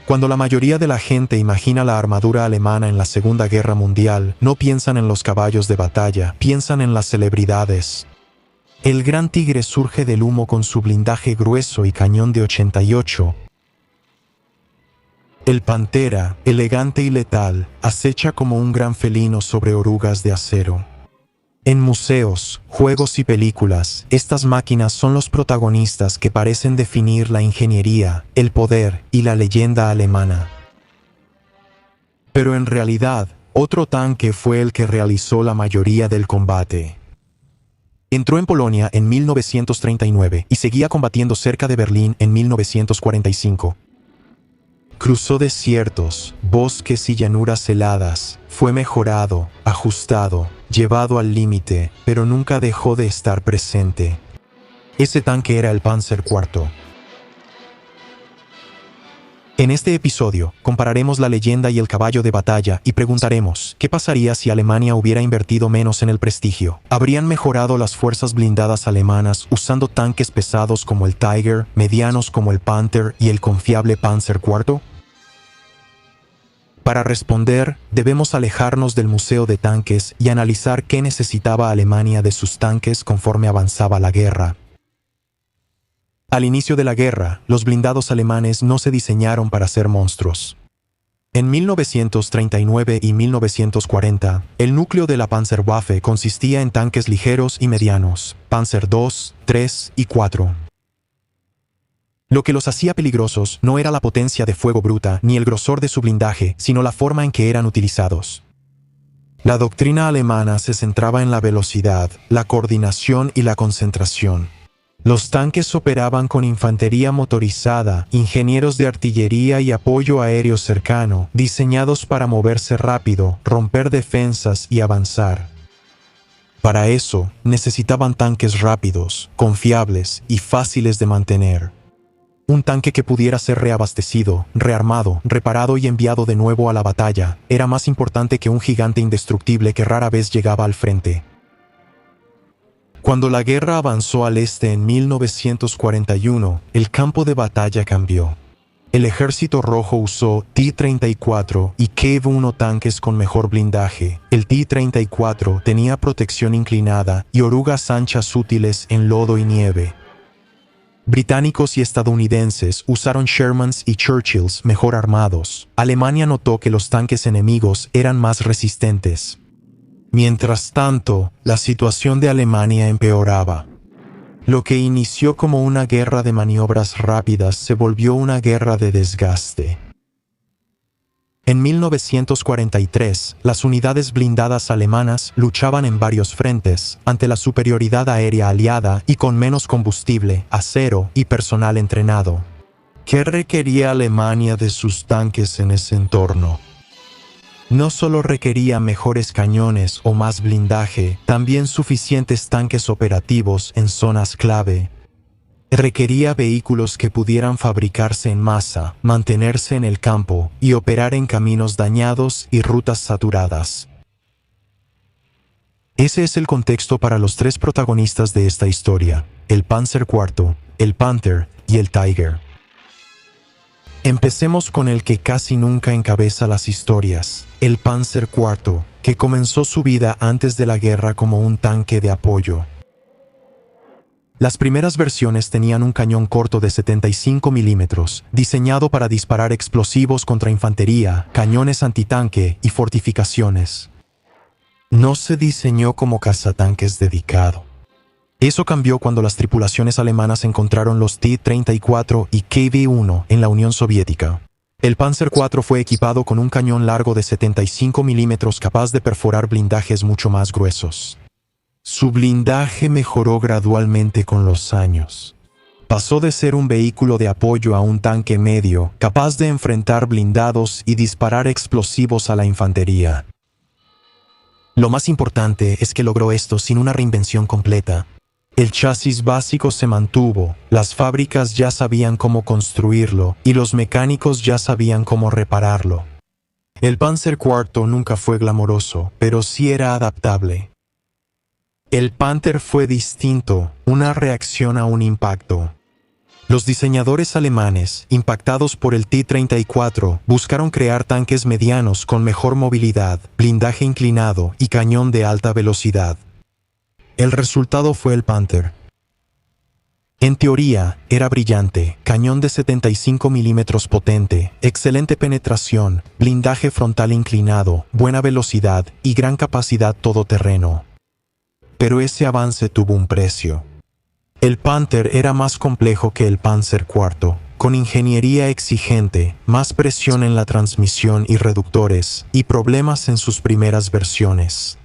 Cuando la mayoría de la gente imagina la armadura alemana en la Segunda Guerra Mundial, no piensan en los caballos de batalla, piensan en las celebridades. El Gran Tigre surge del humo con su blindaje grueso y cañón de 88. El Pantera, elegante y letal, acecha como un gran felino sobre orugas de acero. En museos, juegos y películas, estas máquinas son los protagonistas que parecen definir la ingeniería, el poder y la leyenda alemana. Pero en realidad, otro tanque fue el que realizó la mayoría del combate. Entró en Polonia en 1939 y seguía combatiendo cerca de Berlín en 1945. Cruzó desiertos, bosques y llanuras heladas, fue mejorado, ajustado, llevado al límite, pero nunca dejó de estar presente. Ese tanque era el Panzer IV. En este episodio, compararemos la leyenda y el caballo de batalla y preguntaremos, ¿qué pasaría si Alemania hubiera invertido menos en el prestigio? ¿Habrían mejorado las fuerzas blindadas alemanas usando tanques pesados como el Tiger, medianos como el Panther y el confiable Panzer IV? Para responder, debemos alejarnos del museo de tanques y analizar qué necesitaba Alemania de sus tanques conforme avanzaba la guerra. Al inicio de la guerra, los blindados alemanes no se diseñaron para ser monstruos. En 1939 y 1940, el núcleo de la Panzerwaffe consistía en tanques ligeros y medianos, Panzer II, III y IV. Lo que los hacía peligrosos no era la potencia de fuego bruta ni el grosor de su blindaje, sino la forma en que eran utilizados. La doctrina alemana se centraba en la velocidad, la coordinación y la concentración. Los tanques operaban con infantería motorizada, ingenieros de artillería y apoyo aéreo cercano, diseñados para moverse rápido, romper defensas y avanzar. Para eso, necesitaban tanques rápidos, confiables y fáciles de mantener. Un tanque que pudiera ser reabastecido, rearmado, reparado y enviado de nuevo a la batalla, era más importante que un gigante indestructible que rara vez llegaba al frente. Cuando la guerra avanzó al este en 1941, el campo de batalla cambió. El Ejército Rojo usó T-34 y KV-1 tanques con mejor blindaje. El T-34 tenía protección inclinada y orugas anchas útiles en lodo y nieve. Británicos y estadounidenses usaron Shermans y Churchills mejor armados. Alemania notó que los tanques enemigos eran más resistentes. Mientras tanto, la situación de Alemania empeoraba. Lo que inició como una guerra de maniobras rápidas se volvió una guerra de desgaste. En 1943, las unidades blindadas alemanas luchaban en varios frentes, ante la superioridad aérea aliada y con menos combustible, acero y personal entrenado. ¿Qué requería Alemania de sus tanques en ese entorno? No solo requería mejores cañones o más blindaje, también suficientes tanques operativos en zonas clave. Requería vehículos que pudieran fabricarse en masa, mantenerse en el campo y operar en caminos dañados y rutas saturadas. Ese es el contexto para los tres protagonistas de esta historia, el Panzer IV, el Panther y el Tiger. Empecemos con el que casi nunca encabeza las historias, el Panzer IV, que comenzó su vida antes de la guerra como un tanque de apoyo. Las primeras versiones tenían un cañón corto de 75 milímetros, diseñado para disparar explosivos contra infantería, cañones antitanque y fortificaciones. No se diseñó como cazatanques dedicado. Eso cambió cuando las tripulaciones alemanas encontraron los T-34 y KV-1 en la Unión Soviética. El Panzer IV fue equipado con un cañón largo de 75 milímetros capaz de perforar blindajes mucho más gruesos. Su blindaje mejoró gradualmente con los años. Pasó de ser un vehículo de apoyo a un tanque medio, capaz de enfrentar blindados y disparar explosivos a la infantería. Lo más importante es que logró esto sin una reinvención completa. El chasis básico se mantuvo, las fábricas ya sabían cómo construirlo y los mecánicos ya sabían cómo repararlo. El Panzer IV nunca fue glamoroso, pero sí era adaptable. El Panther fue distinto, una reacción a un impacto. Los diseñadores alemanes, impactados por el T-34, buscaron crear tanques medianos con mejor movilidad, blindaje inclinado y cañón de alta velocidad. El resultado fue el Panther. En teoría, era brillante, cañón de 75 milímetros potente, excelente penetración, blindaje frontal inclinado, buena velocidad y gran capacidad todoterreno. Pero ese avance tuvo un precio. El Panther era más complejo que el Panzer IV, con ingeniería exigente, más presión en la transmisión y reductores, y problemas en sus primeras versiones.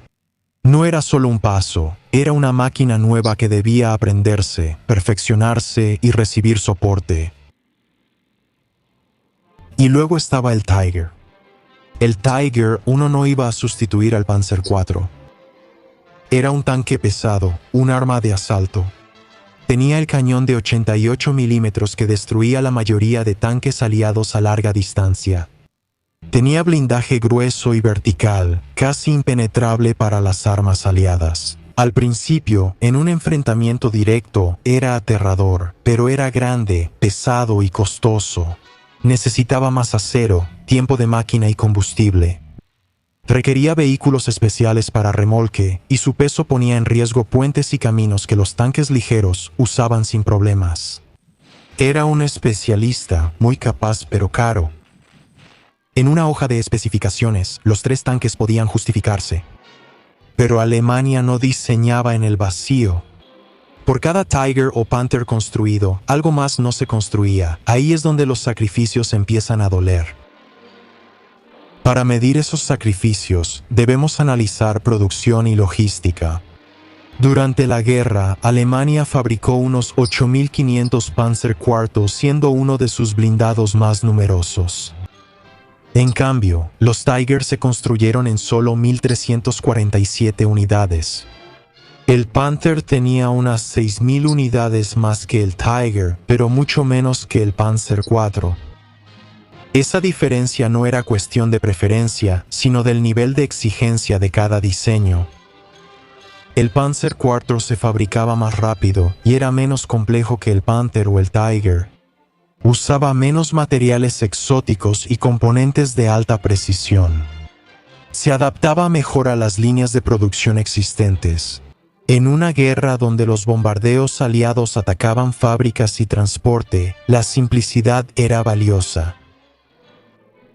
No era solo un paso, era una máquina nueva que debía aprenderse, perfeccionarse y recibir soporte. Y luego estaba el Tiger. El Tiger 1 no iba a sustituir al Panzer IV. Era un tanque pesado, un arma de asalto. Tenía el cañón de 88 milímetros que destruía la mayoría de tanques aliados a larga distancia. Tenía blindaje grueso y vertical, casi impenetrable para las armas aliadas. Al principio, en un enfrentamiento directo, era aterrador, pero era grande, pesado y costoso. Necesitaba más acero, tiempo de máquina y combustible. Requería vehículos especiales para remolque, y su peso ponía en riesgo puentes y caminos que los tanques ligeros usaban sin problemas. Era un especialista, muy capaz pero caro. En una hoja de especificaciones, los 3 tanques podían justificarse. Pero Alemania no diseñaba en el vacío. Por cada Tiger o Panther construido, algo más no se construía. Ahí es donde los sacrificios empiezan a doler. Para medir esos sacrificios, debemos analizar producción y logística. Durante la guerra, Alemania fabricó unos 8.500 Panzer IV, siendo uno de sus blindados más numerosos. En cambio, los Tiger se construyeron en solo 1.347 unidades. El Panther tenía unas 6.000 unidades más que el Tiger, pero mucho menos que el Panzer IV. Esa diferencia no era cuestión de preferencia, sino del nivel de exigencia de cada diseño. El Panzer IV se fabricaba más rápido y era menos complejo que el Panther o el Tiger. Usaba menos materiales exóticos y componentes de alta precisión. Se adaptaba mejor a las líneas de producción existentes. En una guerra donde los bombardeos aliados atacaban fábricas y transporte, la simplicidad era valiosa.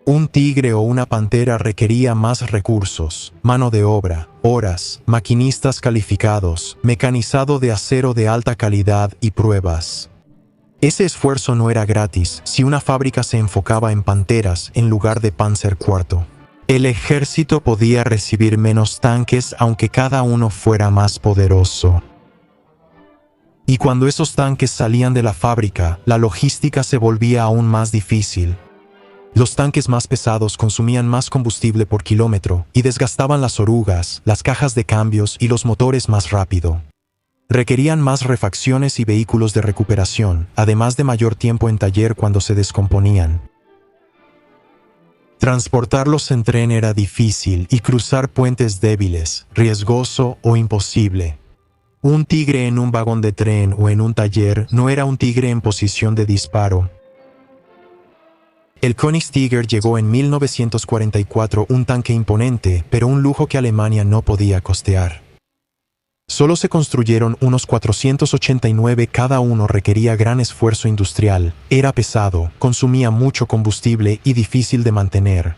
Un Tigre o una Pantera requería más recursos, mano de obra, horas, maquinistas calificados, mecanizado de acero de alta calidad y pruebas. Ese esfuerzo no era gratis si una fábrica se enfocaba en Panteras en lugar de Panzer IV. El ejército podía recibir menos tanques aunque cada uno fuera más poderoso. Y cuando esos tanques salían de la fábrica, la logística se volvía aún más difícil. Los tanques más pesados consumían más combustible por kilómetro y desgastaban las orugas, las cajas de cambios y los motores más rápido. Requerían más refacciones y vehículos de recuperación, además de mayor tiempo en taller cuando se descomponían. Transportarlos en tren era difícil y cruzar puentes débiles, riesgoso o imposible. Un Tigre en un vagón de tren o en un taller no era un Tigre en posición de disparo. El Königstiger llegó en 1944, un tanque imponente, pero un lujo que Alemania no podía costear. Solo se construyeron unos 489, cada uno requería gran esfuerzo industrial, era pesado, consumía mucho combustible y difícil de mantener.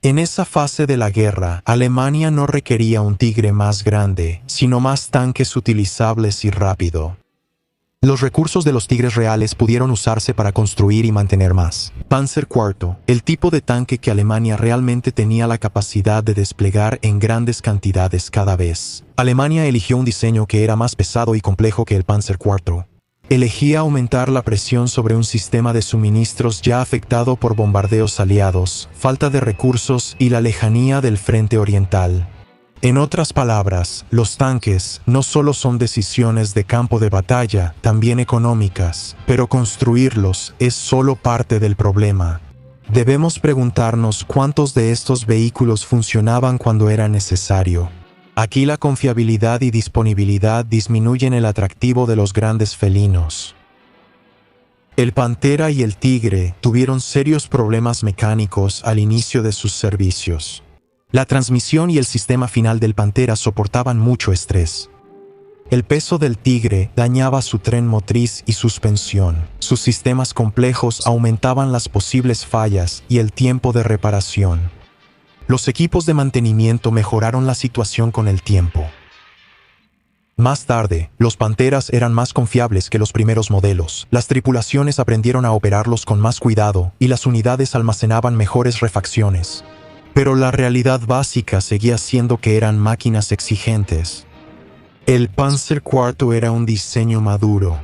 En esa fase de la guerra, Alemania no requería un Tigre más grande, sino más tanques utilizables y rápido. Los recursos de los Tigres reales pudieron usarse para construir y mantener más. Panzer IV, el tipo de tanque que Alemania realmente tenía la capacidad de desplegar en grandes cantidades cada vez. Alemania eligió un diseño que era más pesado y complejo que el Panzer IV. Elegía aumentar la presión sobre un sistema de suministros ya afectado por bombardeos aliados, falta de recursos y la lejanía del frente oriental. En otras palabras, los tanques no solo son decisiones de campo de batalla, también económicas, pero construirlos es solo parte del problema. Debemos preguntarnos cuántos de estos vehículos funcionaban cuando era necesario. Aquí la confiabilidad y disponibilidad disminuyen el atractivo de los grandes felinos. El Pantera y el Tigre tuvieron serios problemas mecánicos al inicio de sus servicios. La transmisión y el sistema final del Pantera soportaban mucho estrés. El peso del Tigre dañaba su tren motriz y suspensión. Sus sistemas complejos aumentaban las posibles fallas y el tiempo de reparación. Los equipos de mantenimiento mejoraron la situación con el tiempo. Más tarde, los Panteras eran más confiables que los primeros modelos. Las tripulaciones aprendieron a operarlos con más cuidado y las unidades almacenaban mejores refacciones. Pero la realidad básica seguía siendo que eran máquinas exigentes. El Panzer IV era un diseño maduro.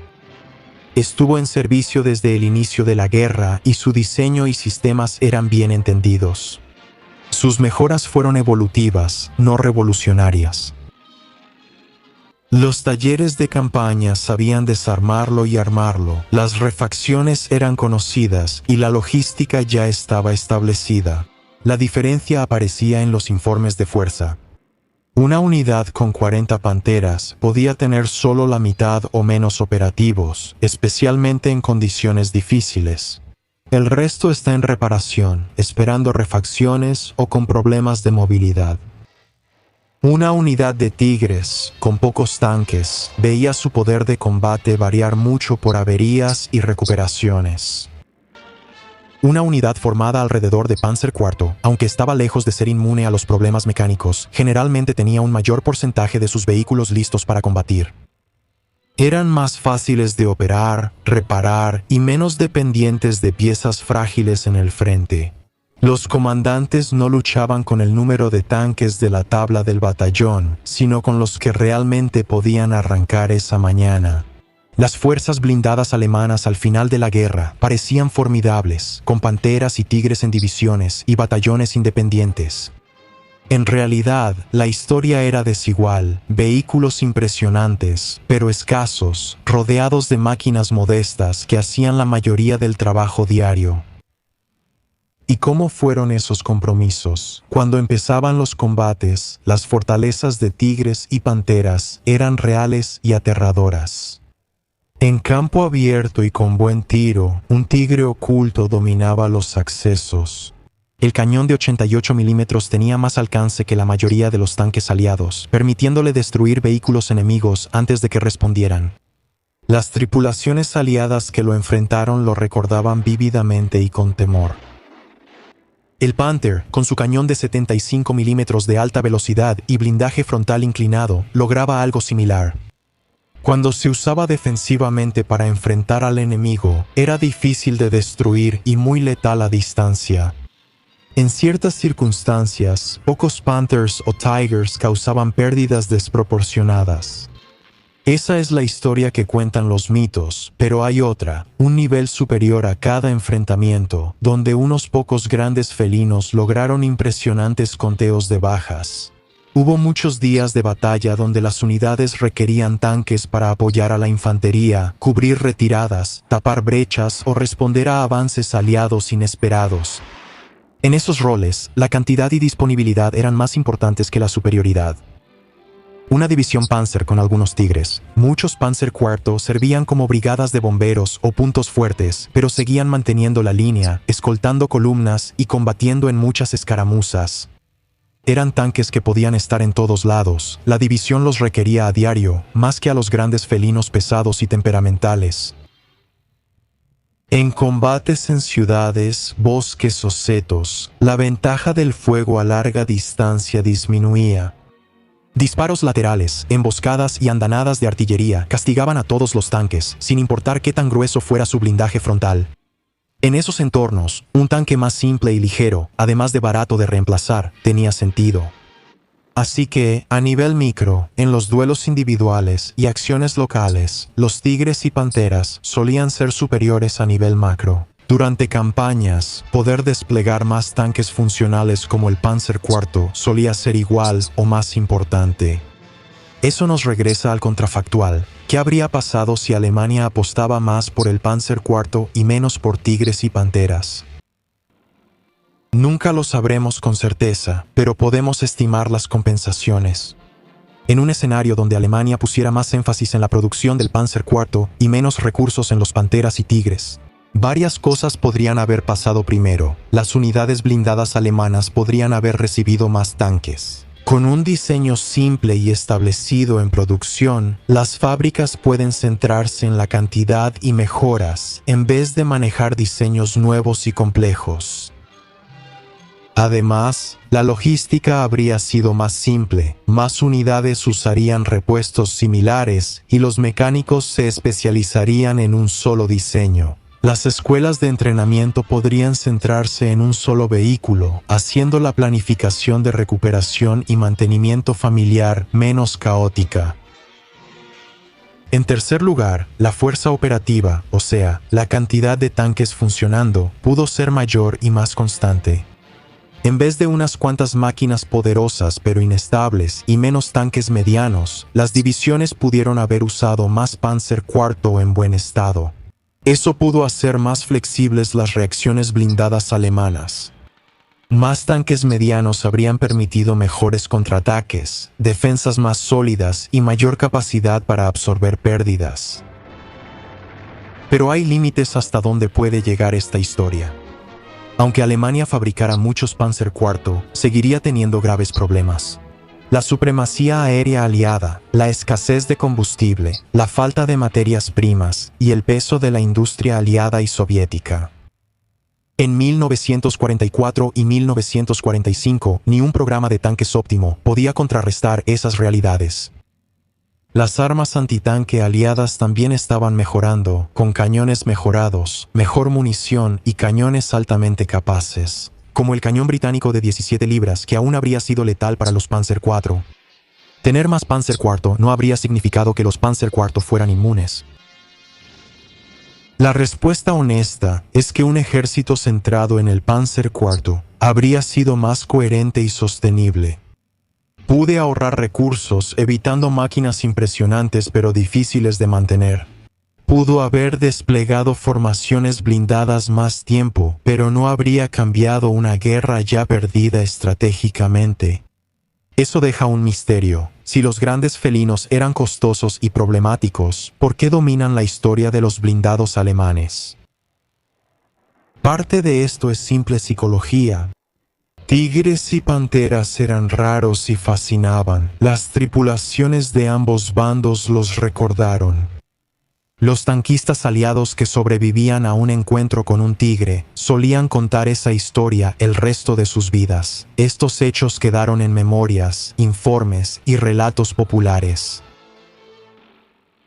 Estuvo en servicio desde el inicio de la guerra y su diseño y sistemas eran bien entendidos. Sus mejoras fueron evolutivas, no revolucionarias. Los talleres de campaña sabían desarmarlo y armarlo, las refacciones eran conocidas y la logística ya estaba establecida. La diferencia aparecía en los informes de fuerza. Una unidad con 40 Panteras podía tener solo la mitad o menos operativos, especialmente en condiciones difíciles. El resto está en reparación, esperando refacciones o con problemas de movilidad. Una unidad de Tigres, con pocos tanques, veía su poder de combate variar mucho por averías y recuperaciones. Una unidad formada alrededor de Panzer IV, aunque estaba lejos de ser inmune a los problemas mecánicos, generalmente tenía un mayor porcentaje de sus vehículos listos para combatir. Eran más fáciles de operar, reparar y menos dependientes de piezas frágiles en el frente. Los comandantes no luchaban con el número de tanques de la tabla del batallón, sino con los que realmente podían arrancar esa mañana. Las fuerzas blindadas alemanas al final de la guerra parecían formidables, con Panteras y Tigres en divisiones y batallones independientes. En realidad, la historia era desigual, vehículos impresionantes, pero escasos, rodeados de máquinas modestas que hacían la mayoría del trabajo diario. ¿Y cómo fueron esos compromisos? Cuando empezaban los combates, las fortalezas de Tigres y Panteras eran reales y aterradoras. En campo abierto y con buen tiro, un Tigre oculto dominaba los accesos. El cañón de 88 milímetros tenía más alcance que la mayoría de los tanques aliados, permitiéndole destruir vehículos enemigos antes de que respondieran. Las tripulaciones aliadas que lo enfrentaron lo recordaban vívidamente y con temor. El Panther, con su cañón de 75 milímetros de alta velocidad y blindaje frontal inclinado, lograba algo similar. Cuando se usaba defensivamente para enfrentar al enemigo, era difícil de destruir y muy letal a distancia. En ciertas circunstancias, pocos Panthers o Tigers causaban pérdidas desproporcionadas. Esa es la historia que cuentan los mitos, pero hay otra, un nivel superior a cada enfrentamiento, donde unos pocos grandes felinos lograron impresionantes conteos de bajas. Hubo muchos días de batalla donde las unidades requerían tanques para apoyar a la infantería, cubrir retiradas, tapar brechas o responder a avances aliados inesperados. En esos roles, la cantidad y disponibilidad eran más importantes que la superioridad. Una división Panzer con algunos Tigres, muchos Panzer IV servían como brigadas de bomberos o puntos fuertes, pero seguían manteniendo la línea, escoltando columnas y combatiendo en muchas escaramuzas. Eran tanques que podían estar en todos lados, la división los requería a diario, más que a los grandes felinos pesados y temperamentales. En combates en ciudades, bosques o setos, la ventaja del fuego a larga distancia disminuía. Disparos laterales, emboscadas y andanadas de artillería castigaban a todos los tanques, sin importar qué tan grueso fuera su blindaje frontal. En esos entornos, un tanque más simple y ligero, además de barato de reemplazar, tenía sentido. Así que, a nivel micro, en los duelos individuales y acciones locales, los Tigres y Panteras solían ser superiores a nivel macro. Durante campañas, poder desplegar más tanques funcionales como el Panzer IV solía ser igual o más importante. Eso nos regresa al contrafactual. ¿Qué habría pasado si Alemania apostaba más por el Panzer IV y menos por Tigres y Panteras? Nunca lo sabremos con certeza, pero podemos estimar las compensaciones. En un escenario donde Alemania pusiera más énfasis en la producción del Panzer IV y menos recursos en los Panteras y Tigres, Varias cosas podrían haber pasado primero. Las unidades blindadas alemanas podrían haber recibido más tanques. Con un diseño simple y establecido en producción, las fábricas pueden centrarse en la cantidad y mejoras en vez de manejar diseños nuevos y complejos. Además, la logística habría sido más simple, más unidades usarían repuestos similares y los mecánicos se especializarían en un solo diseño. Las escuelas de entrenamiento podrían centrarse en un solo vehículo, haciendo la planificación de recuperación y mantenimiento familiar menos caótica. En tercer lugar, la fuerza operativa, o sea, la cantidad de tanques funcionando, pudo ser mayor y más constante. En vez de unas cuantas máquinas poderosas pero inestables y menos tanques medianos, las divisiones pudieron haber usado más Panzer IV en buen estado. Eso pudo hacer más flexibles las reacciones blindadas alemanas. Más tanques medianos habrían permitido mejores contraataques, defensas más sólidas y mayor capacidad para absorber pérdidas. Pero hay límites hasta donde puede llegar esta historia. Aunque Alemania fabricara muchos Panzer IV, seguiría teniendo graves problemas. La supremacía aérea aliada, la escasez de combustible, la falta de materias primas y el peso de la industria aliada y soviética. En 1944 y 1945, ni un programa de tanques óptimo podía contrarrestar esas realidades. Las armas antitanque aliadas también estaban mejorando, con cañones mejorados, mejor munición y cañones altamente capaces, como el cañón británico de 17 libras que aún habría sido letal para los Panzer IV. Tener más Panzer IV no habría significado que los Panzer IV fueran inmunes. La respuesta honesta es que un ejército centrado en el Panzer IV habría sido más coherente y sostenible. Pude ahorrar recursos evitando máquinas impresionantes pero difíciles de mantener. Pudo haber desplegado formaciones blindadas más tiempo, pero no habría cambiado una guerra ya perdida estratégicamente. Eso deja un misterio. Si los grandes felinos eran costosos y problemáticos, ¿por qué dominan la historia de los blindados alemanes? Parte de esto es simple psicología. Tigres y panteras eran raros y fascinaban. Las tripulaciones de ambos bandos los recordaron. Los tanquistas aliados que sobrevivían a un encuentro con un tigre solían contar esa historia el resto de sus vidas. Estos hechos quedaron en memorias, informes y relatos populares.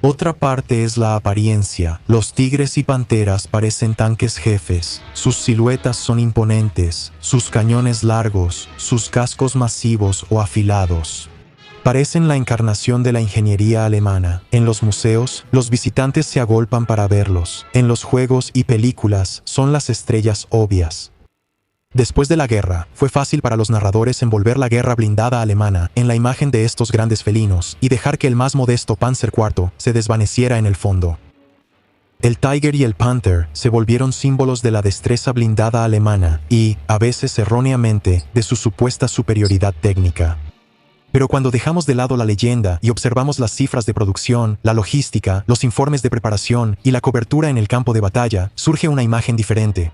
Otra parte es la apariencia. Los tigres y panteras parecen tanques jefes. Sus siluetas son imponentes, sus cañones largos, sus cascos masivos o afilados. Parecen la encarnación de la ingeniería alemana. En los museos, los visitantes se agolpan para verlos. En los juegos y películas, son las estrellas obvias. Después de la guerra, fue fácil para los narradores envolver la guerra blindada alemana en la imagen de estos grandes felinos y dejar que el más modesto Panzer IV se desvaneciera en el fondo. El Tiger y el Panther se volvieron símbolos de la destreza blindada alemana y, a veces erróneamente, de su supuesta superioridad técnica. Pero cuando dejamos de lado la leyenda y observamos las cifras de producción, la logística, los informes de preparación y la cobertura en el campo de batalla, surge una imagen diferente.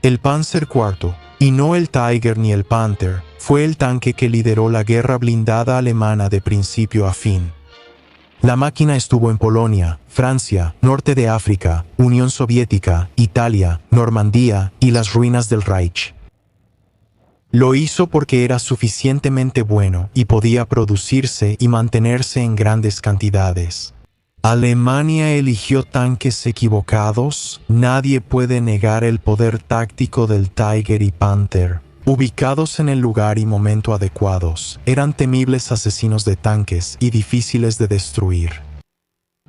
El Panzer IV, y no el Tiger ni el Panther, fue el tanque que lideró la guerra blindada alemana de principio a fin. La máquina estuvo en Polonia, Francia, Norte de África, Unión Soviética, Italia, Normandía y las ruinas del Reich. Lo hizo porque era suficientemente bueno y podía producirse y mantenerse en grandes cantidades. ¿Alemania eligió tanques equivocados? Nadie puede negar el poder táctico del Tiger y Panther. Ubicados en el lugar y momento adecuados, eran temibles asesinos de tanques y difíciles de destruir.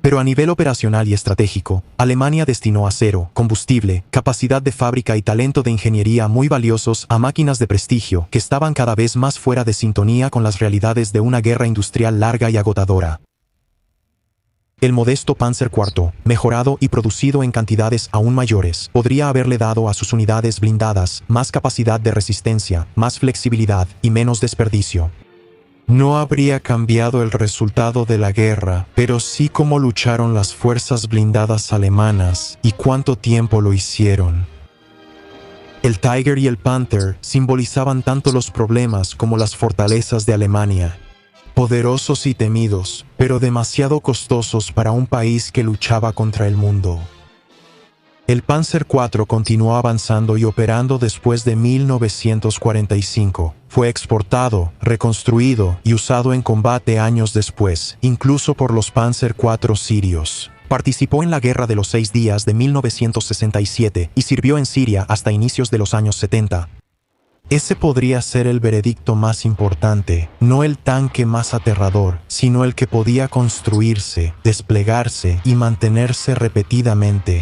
Pero a nivel operacional y estratégico, Alemania destinó acero, combustible, capacidad de fábrica y talento de ingeniería muy valiosos a máquinas de prestigio que estaban cada vez más fuera de sintonía con las realidades de una guerra industrial larga y agotadora. El modesto Panzer IV, mejorado y producido en cantidades aún mayores, podría haberle dado a sus unidades blindadas más capacidad de resistencia, más flexibilidad y menos desperdicio. No habría cambiado el resultado de la guerra, pero sí cómo lucharon las fuerzas blindadas alemanas y cuánto tiempo lo hicieron. El Tiger y el Panther simbolizaban tanto los problemas como las fortalezas de Alemania. Poderosos y temidos, pero demasiado costosos para un país que luchaba contra el mundo. El Panzer IV continuó avanzando y operando después de 1945. Fue exportado, reconstruido y usado en combate años después, incluso por los Panzer IV sirios. Participó en la Guerra de los 6 Días de 1967 y sirvió en Siria hasta inicios de los años 70. Ese podría ser el veredicto más importante, no el tanque más aterrador, sino el que podía construirse, desplegarse y mantenerse repetidamente.